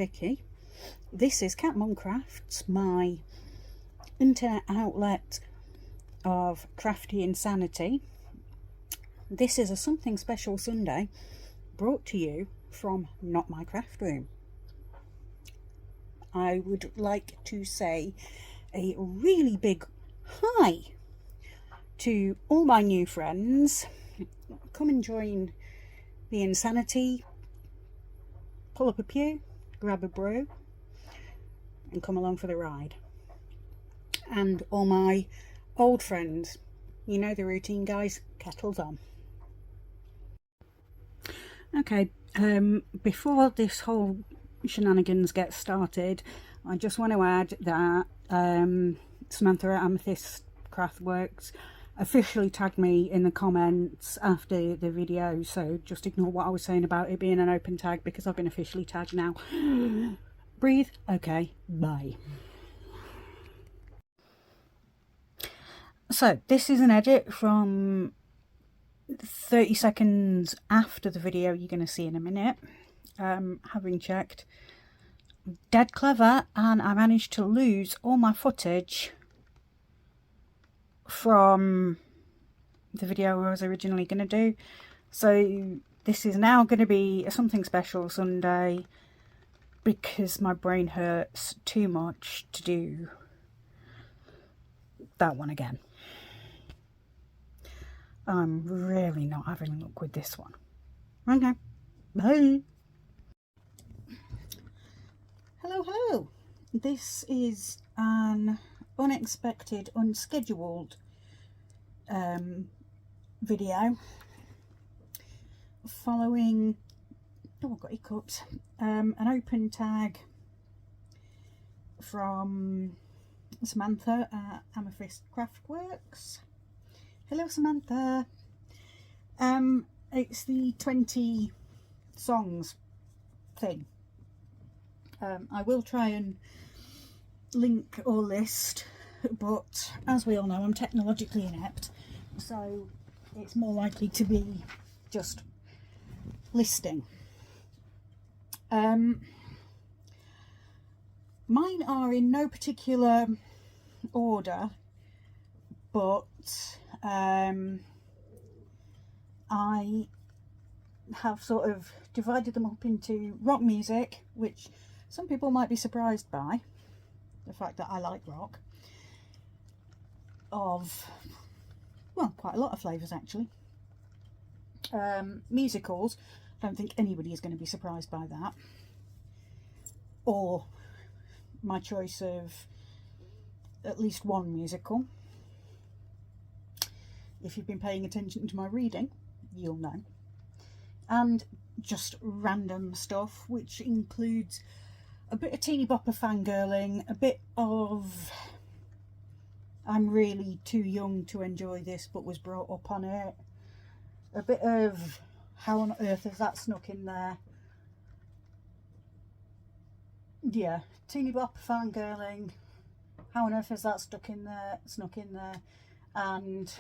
Vicky. This is Cat Mum Crafts, my internet outlet of crafty insanity. This is a Something Special Sunday brought to you from Not My Craft Room. I would like to say a really big hi to all my new friends. Come and join the insanity. Pull up a pew, grab a brew and come along for the ride. And all my old friends, you know the routine, guys, kettles on. Okay, before this whole shenanigans gets started, I just want to add that Samantha at Amethyst Craftworks officially tagged me in the comments after the video, so just ignore what I was saying about it being an open tag because I've been officially tagged now. Breathe. Okay, bye. So this is an edit from 30 seconds after the video you're going to see in a minute. Having checked, dead clever, and I managed to lose all my footage from the video I was originally going to do. So this is now going to be a Something Special Sunday because my brain hurts too much to do that one again. I'm really not having luck with this one. Okay, bye. Hello. This is an unexpected, unscheduled video following, oh, I've got hiccups, an open tag from Samantha at Amethyst Craftworks. Hello, Samantha. It's the 20 songs thing. I will try and link or list, but as we all know, I'm technologically inept, so it's more likely to be just listing. Mine are in no particular order, but I have sort of divided them up into rock music, which some people might be surprised by the fact that I like rock, of, well, quite a lot of flavours actually. Musicals, I don't think anybody is going to be surprised by that, or my choice of at least one musical. If you've been paying attention to my reading, you'll know. And just random stuff, which includes a bit of teeny bopper fangirling, a bit of I'm really too young to enjoy this but was brought up on it, a bit of how on earth has that snuck in there. Yeah, teeny bopper fangirling, how on earth has that snuck in there, and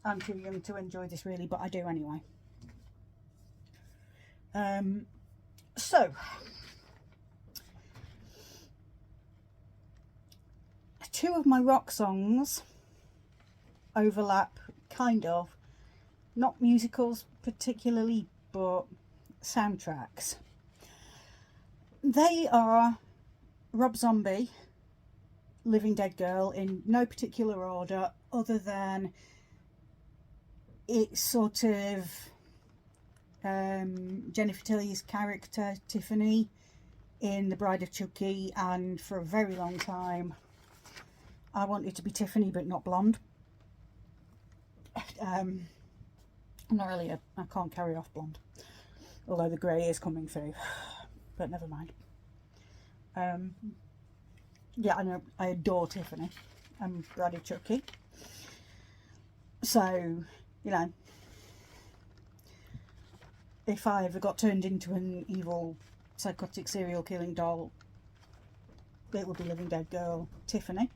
I'm too young to enjoy this really, but I do anyway. So two of my rock songs overlap, kind of, not musicals particularly, but soundtracks. They are Rob Zombie, Living Dead Girl, in no particular order other than it's sort of Jennifer Tilly's character Tiffany in The Bride of Chucky, and for a very long time I wanted to be Tiffany but not blonde. I'm not really I can't carry off blonde, although the grey is coming through, but never mind. Yeah, I know, I adore Tiffany and Bride of Chucky, so you know, if I ever got turned into an evil psychotic serial killing doll, it would be Living Dead Girl Tiffany.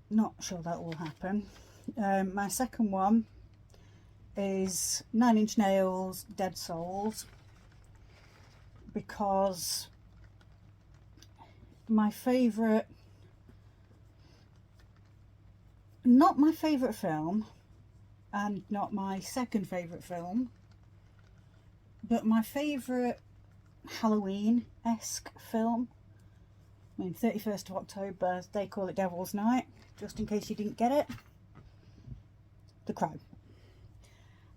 Not sure that will happen. My second one is 9 Inch Nails Dead Souls, because my favourite, not my favourite film and not my second favourite film, but my favourite Halloween-esque film, I mean 31st of October, they call it Devil's Night, just in case you didn't get it, The Crow.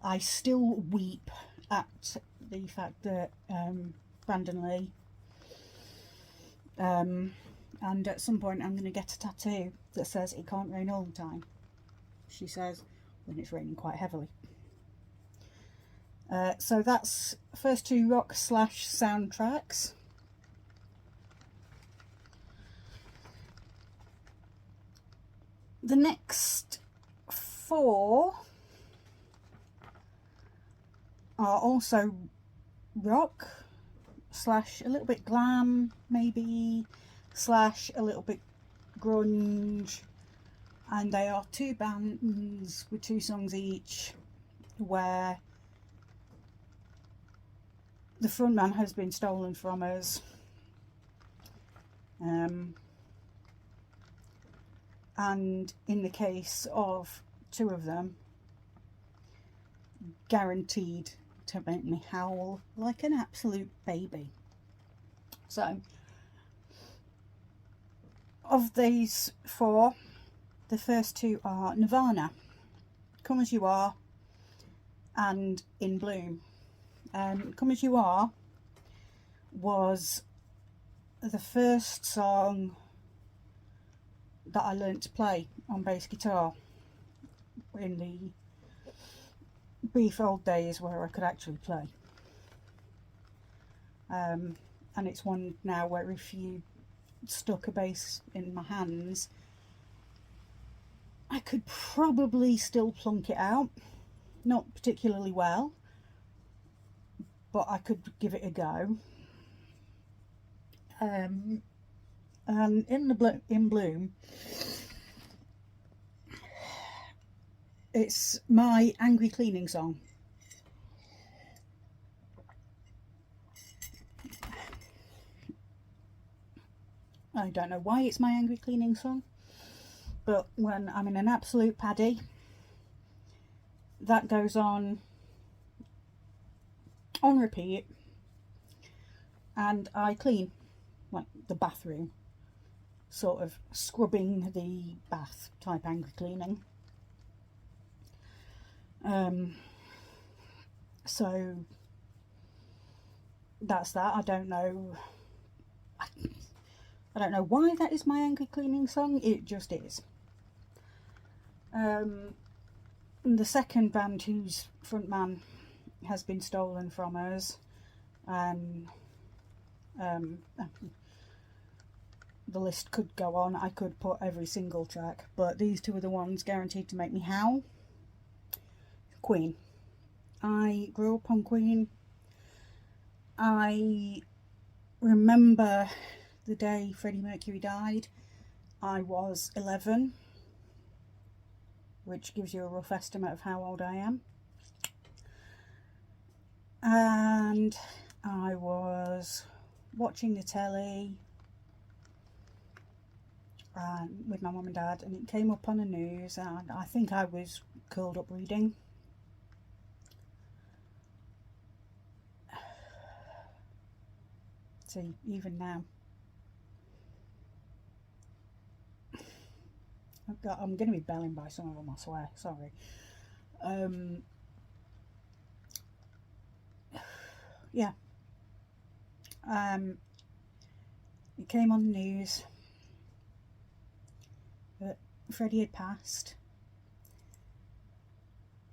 I still weep at the fact that Brandon Lee, and at some point I'm going to get a tattoo that says it can't rain all the time. She says when it's raining quite heavily. So that's first two rock / soundtracks. The next four are also rock / a little bit glam, maybe, / a little bit grunge, and they are two bands with 2 songs each, where the frontman has been stolen from us, and in the case of 2 of them, guaranteed to make me howl like an absolute baby. So, of these 4, the first 2 are Nirvana, Come As You Are, and In Bloom. Come As You Are was the first song that I learnt to play on bass guitar in the brief old days where I could actually play. And it's one now where if you stuck a bass in my hands, I could probably still plunk it out. Not particularly well, but I could give it a go. And In Bloom, it's my angry cleaning song. I don't know why it's my angry cleaning song, but when I'm in an absolute paddy, that goes on repeat, and I clean, like the bathroom, sort of scrubbing the bath type angry cleaning. So that's that. I don't know why that is my angry cleaning song, it just is. The second band whose frontman has been stolen from us, the list could go on. I could put every single track, but these 2 are the ones guaranteed to make me howl. Queen. I grew up on Queen. I remember the day Freddie Mercury died. I was 11, which gives you a rough estimate of how old I am. And I was watching the telly with my mum and dad, and it came up on the news, and I think I was curled up reading. See, even now, I'm going to be belling by some of them, I swear, sorry. Yeah. It came on the news that Freddie had passed.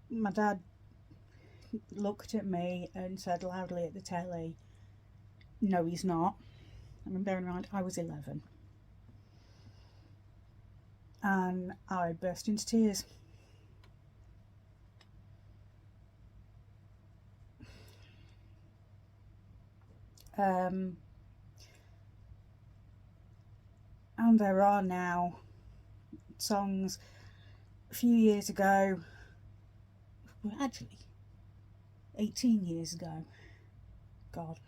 My dad looked at me and said loudly at the telly, "No, he's not." I mean, bearing in mind, I was 11. And I burst into tears. And there are now songs a few years ago, well, actually 18 years ago, God,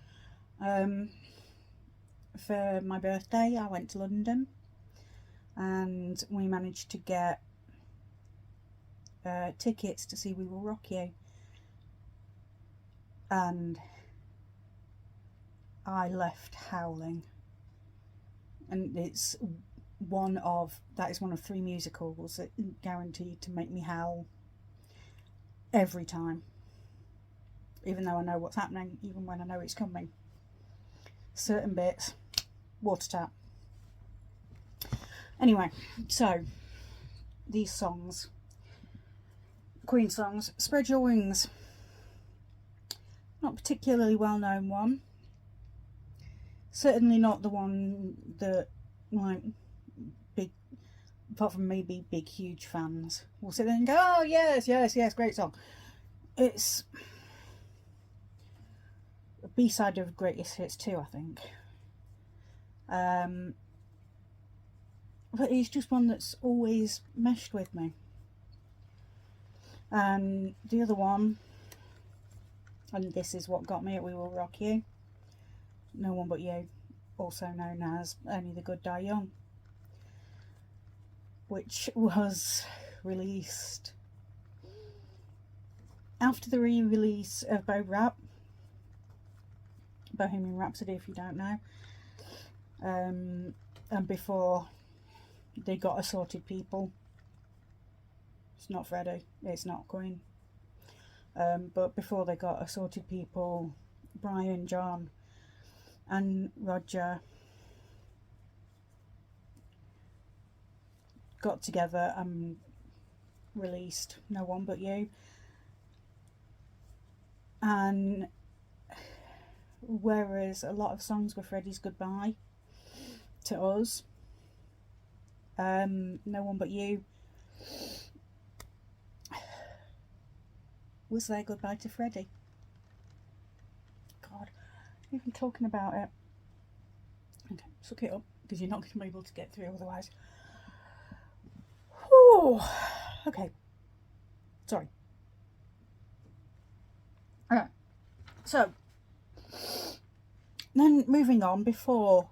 For my birthday, I went to London, and we managed to get tickets to see We Will Rock You, and I left howling. And that is one of 3 musicals that guaranteed to make me howl every time, even though I know what's happening, even when I know it's coming. Certain bits, water tap. Anyway, so these songs, Queen songs. Spread Your Wings, not particularly well known one, certainly not the one that, like, big, apart from maybe big huge fans will sit there and go, oh yes, great song. It's a B-side of Greatest Hits too, I think. But it's just one that's always meshed with me. And the other one, and this is what got me at We Will Rock You, No One But You, also known as Only the Good Die Young, which was released after the re-release of Bohemian Rhapsody, if you don't know, and before they got Assorted People. It's not Freddie, it's not Queen, but before they got Assorted People, Brian, John and Roger got together and released No One But You. And whereas a lot of songs were Freddie's goodbye to us, No One But You was their goodbye to Freddie. God, even talking about it. Okay, suck it up, because you're not going to be able to get through otherwise. Whew. Okay, sorry. Alright, so then moving on, before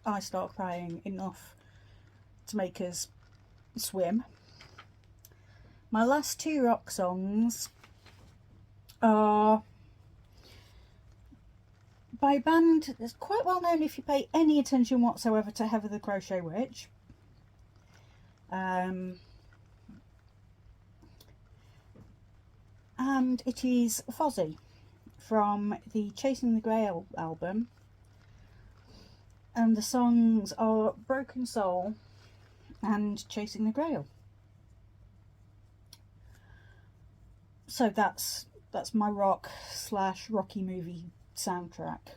I start crying enough to make us swim, my last 2 rock songs are by a band that's quite well known if you pay any attention whatsoever to Heather the Crochet Witch. And it is Fozzy from the Chasing the Grail album, and the songs are Broken Soul and Chasing the Grail. So that's my rock / Rocky movie soundtrack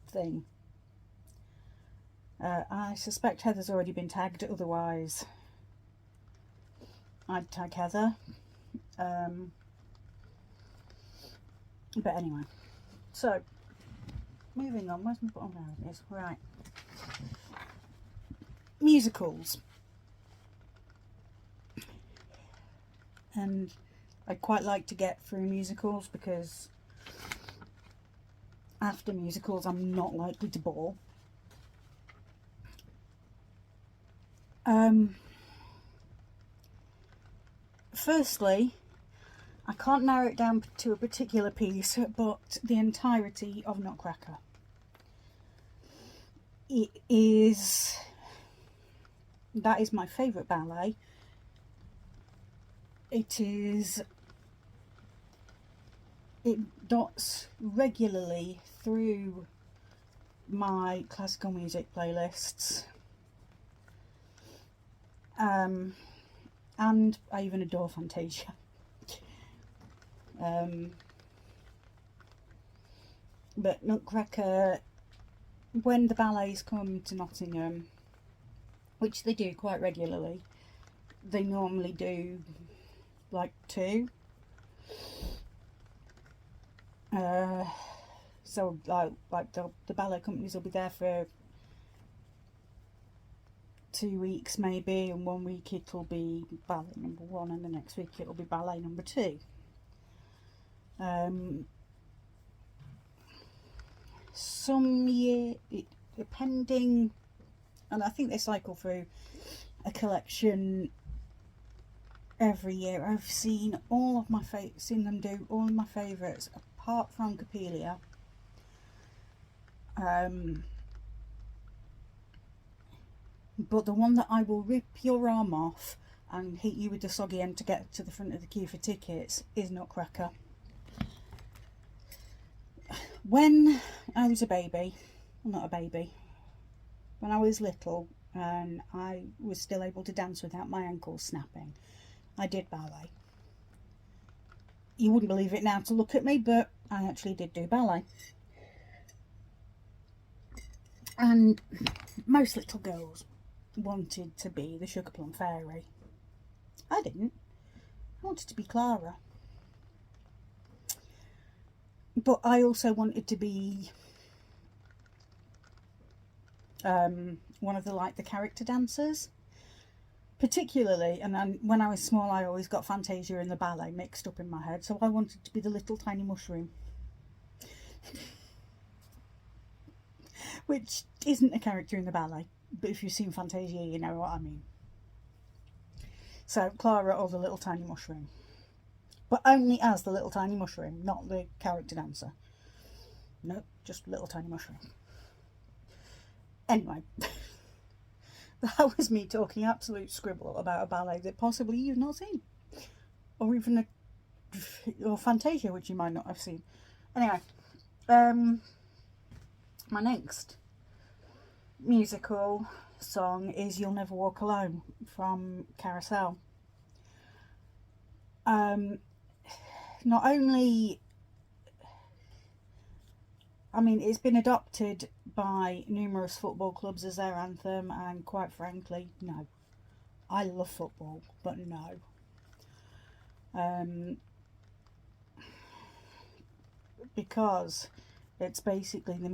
thing. I suspect Heather's already been tagged, otherwise I'd tag Heather. But anyway, so moving on. Where's my bottom? There it is. Right. Musicals. And I quite like to get through musicals, because after musicals I'm not likely to bore. Firstly, I can't narrow it down to a particular piece, but the entirety of Nutcracker. That is my favourite ballet. It dots regularly through my classical music playlists. And I even adore Fantasia. But Nutcracker, when the ballets come to Nottingham, which they do quite regularly, they normally do like 2. So like the ballet companies will be there for 2 weeks maybe, and 1 week it'll be ballet number 1 and the next week it'll be ballet number 2. some year, depending, and I think they cycle through a collection every year. I've seen seen them do all of my favourites, apart from Capelia. But the one that I will rip your arm off and hit you with the soggy end to get to the front of the queue for tickets is Nutcracker. When I was a baby, well, not a baby, when I was little and I was still able to dance without my ankles snapping, I did ballet. You wouldn't believe it now to look at me, but I actually did do ballet. And most little girls wanted to be the Sugar Plum Fairy. I didn't. I wanted to be Clara. But I also wanted to be one of the character dancers. Particularly, and then when I was small, I always got Fantasia and the ballet mixed up in my head, so I wanted to be the little tiny mushroom. Which isn't a character in the ballet, but if you've seen Fantasia, you know what I mean. So, Clara or the little tiny mushroom. But only as the little tiny mushroom, not the character dancer. Nope, just little tiny mushroom. Anyway, that was me talking absolute scribble about a ballet that possibly you've not seen. Or even or Fantasia, which you might not have seen. Anyway, my next musical song is You'll Never Walk Alone from Carousel. Not only, I mean, it's been adopted by numerous football clubs as their anthem, and quite frankly, no. I love football, but no. Because it's basically the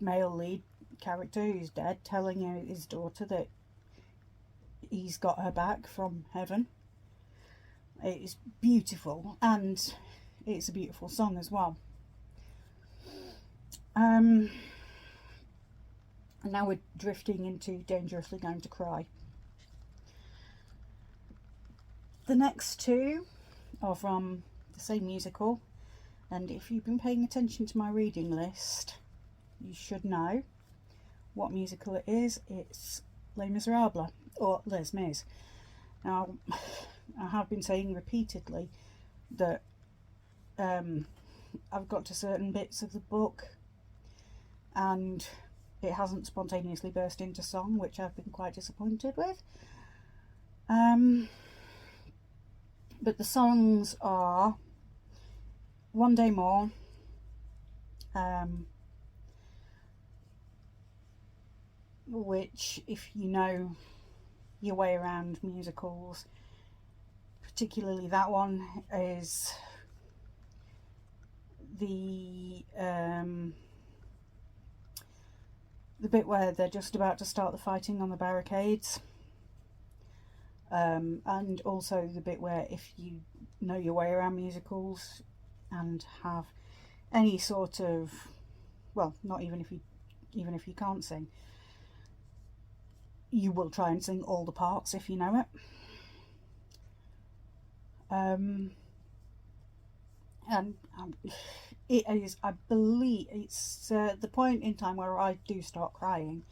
male lead character who's dead telling his daughter that he's got her back from heaven. It's beautiful, and it's a beautiful song as well. And now we're drifting into Dangerously Going to Cry. The next two are from the same musical, and if you've been paying attention to my reading list, you should know what musical it is. It's Les Miserables, or Les Mis. Now, I have been saying repeatedly that I've got to certain bits of the book and it hasn't spontaneously burst into song, which I've been quite disappointed with. But the songs are One Day More, which, if you know your way around musicals, particularly that one, is the bit where they're just about to start the fighting on the barricades, and also the bit where, if you know your way around musicals and have any sort of, well, not even if you can't sing, you will try and sing all the parts if you know it. And it is, I believe, it's the point in time where I do start crying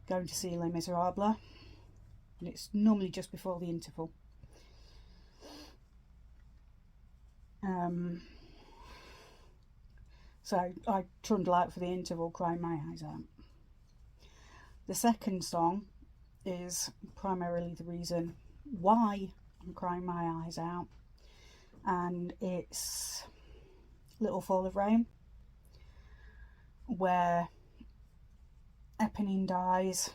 going to see Les Miserables, and it's normally just before the interval. So I trundle out for the interval crying my eyes out. The second song is primarily the reason why I'm crying my eyes out, and it's Little Fall of Rain, where Eponine dies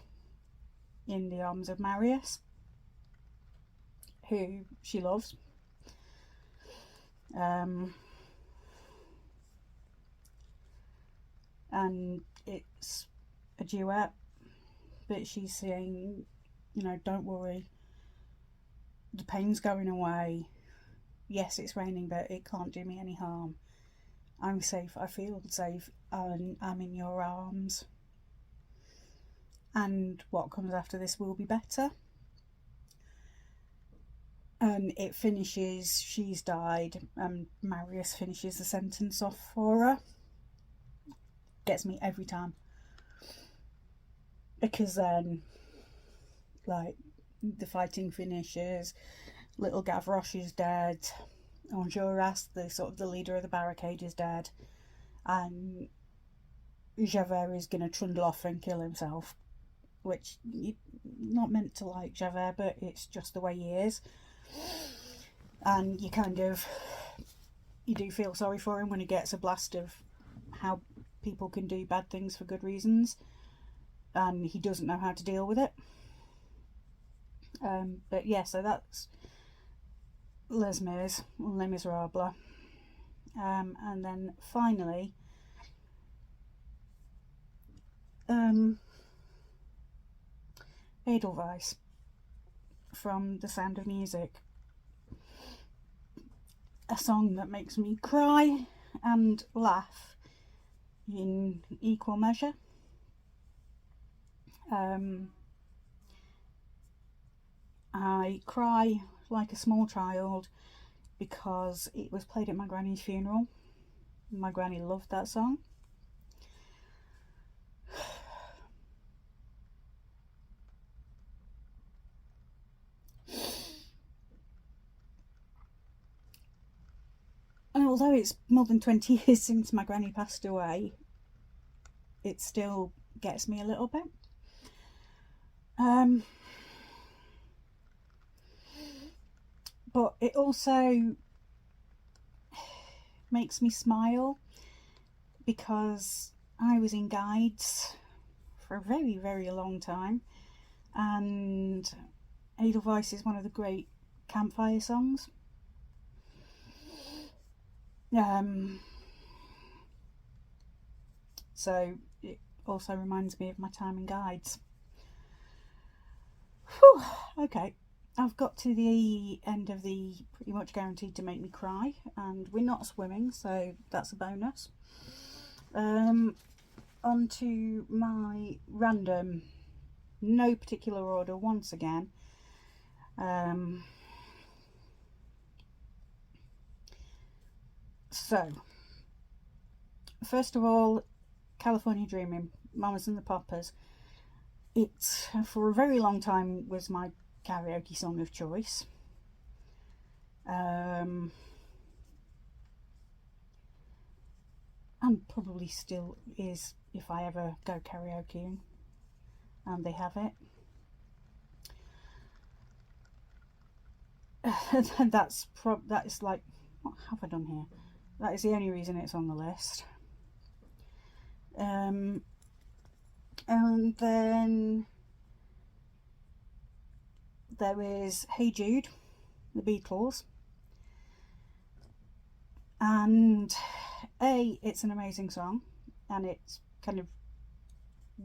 in the arms of Marius, who she loves. And it's a duet, but she's saying, you know, don't worry, the pain's going away. Yes, it's raining, but it can't do me any harm. I'm safe, I feel safe and I'm in your arms, and what comes after this will be better. And it finishes, she's died, and Marius finishes the sentence off for her. Gets me every time. Because then, like, the fighting finishes, little Gavroche is dead, Enjolras, the sort of the leader of the barricade, is dead, and Javert is going to trundle off and kill himself, which you're not meant to like Javert, but it's just the way he is. And you do feel sorry for him when he gets a blast of how people can do bad things for good reasons, and he doesn't know how to deal with it. But yeah, so that's Les Mis, Les Miserables. And then finally, Edelweiss from The Sound of Music. A song that makes me cry and laugh in equal measure. I cry like a small child because it was played at my granny's funeral. My granny loved that song. And although it's more than 20 years since my granny passed away, it still gets me a little bit. But it also makes me smile because I was in guides for a very, very long time, and Edelweiss is one of the great campfire songs. So it also reminds me of my time in guides. Whew, okay, I've got to the end of the pretty much guaranteed to make me cry, and we're not swimming, so that's a bonus. On to my random, no particular order once again. So, first of all, California Dreaming, Mamas and the Papas. It, for a very long time, was my karaoke song of choice. And probably still is if I ever go karaokeing and they have it. That is like, what have I done here? That is the only reason it's on the list. And then there is Hey Jude, the Beatles. And it's an amazing song, and it's kind of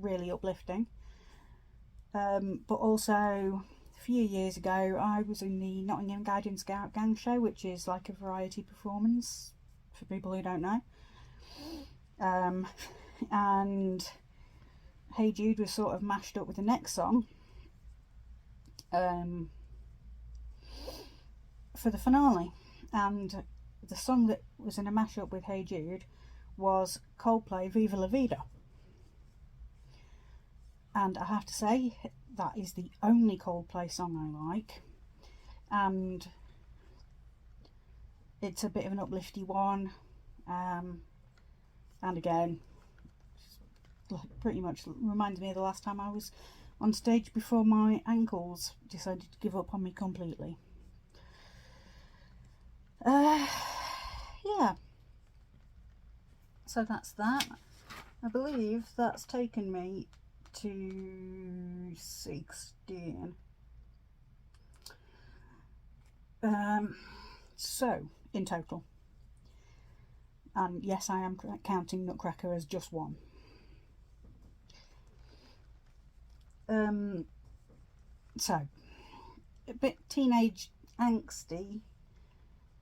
really uplifting. But also, a few years ago, I was in the Nottingham Guide Scout Gang show, which is like a variety performance for people who don't know. And Hey Jude was sort of mashed up with the next song for the finale, and the song that was in a mashup with Hey Jude was Coldplay Viva La Vida. And I have to say, that is the only Coldplay song I like, and it's a bit of an uplifty one, and again, pretty much reminds me of the last time I was on stage before my ankles decided to give up on me completely. Yeah, so that's that. I believe that's taken me to 16. So in total, and yes, I am counting Nutcracker as just one. So a bit teenage angsty,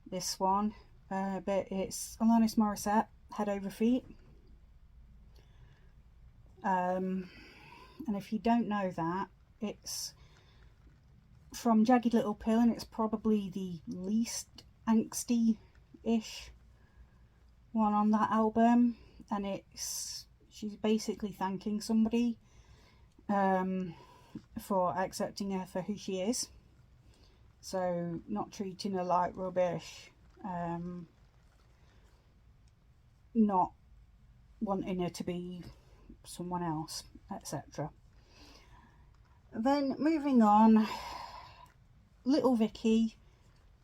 this one, but it's Alanis Morissette, Head Over Feet. And if you don't know that, it's from Jagged Little Pill, and it's probably the least angsty-ish one on that album. And she's basically thanking somebody for accepting her for who she is. So not treating her like rubbish, not wanting her to be someone else, etc. Then moving on, little Vicky,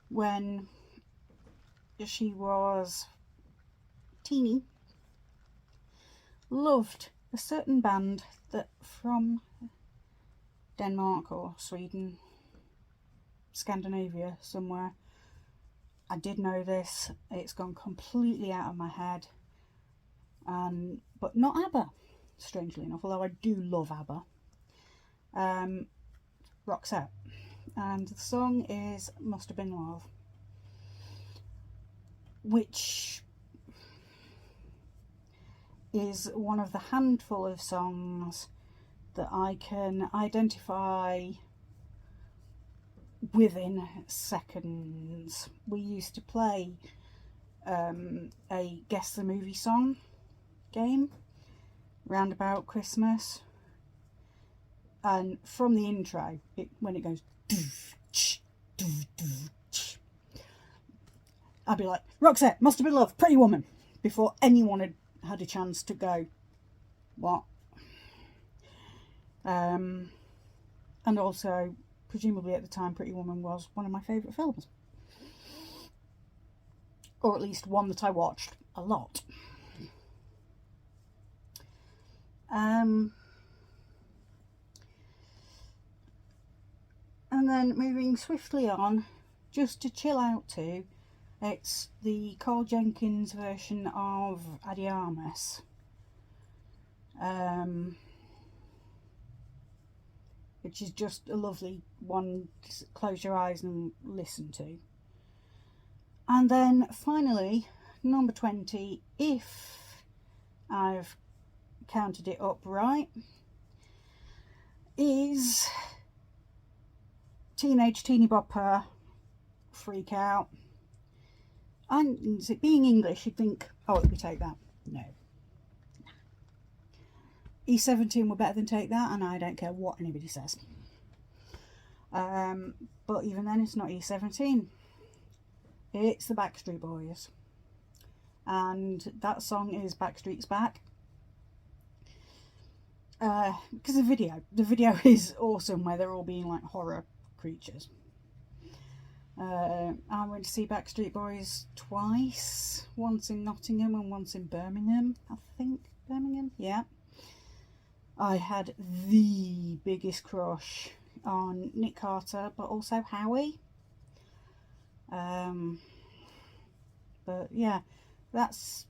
when she was teeny, loved a certain band that from Denmark or Sweden, Scandinavia somewhere. I did know this, it's gone completely out of my head, but not ABBA, strangely enough, although I do love ABBA. Roxette, and the song is Must Have Been Love, which is one of the handful of songs that I can identify within seconds. We used to play a Guess the Movie Song game round about Christmas, and from the intro, when it goes, I'd be like, Roxette, Must Have Been Love, Pretty Woman, before anyone had a chance to go, what? And also, presumably at the time, Pretty Woman was one of my favourite films. Or at least one that I watched a lot. And then moving swiftly on, just to chill out to, it's the Carl Jenkins version of Adiamus. Which is just a lovely one to close your eyes and listen to. And then finally, number 20, if I've counted it up right, is Teenage Teeny Bopper, Freak Out. And it being English, you'd think, oh, it'll be Take That. No. E17 were better than Take That, and I don't care what anybody says. But even then, it's not E17. It's the Backstreet Boys. And that song is Backstreet's Back. Because the video is awesome, where they're all being like horror creatures. I went to see Backstreet Boys twice, once in Nottingham and once in Birmingham, I think. Birmingham, yeah. I had the biggest crush on Nick Carter, but also Howie. But yeah, that's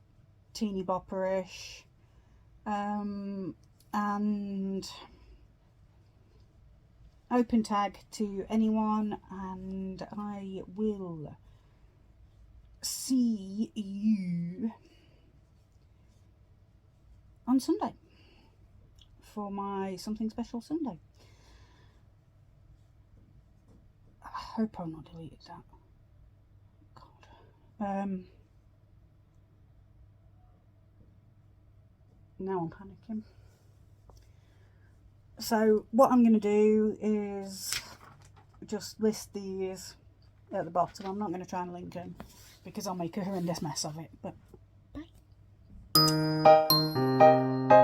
teeny bopperish. And open tag to anyone, and I will see you on Sunday for my Something Special Sunday. I hope I've not deleted that. God. Now I'm panicking. So what I'm going to do is just list these at the bottom. I'm not going to try and link them because I'll make a horrendous mess of it. But bye.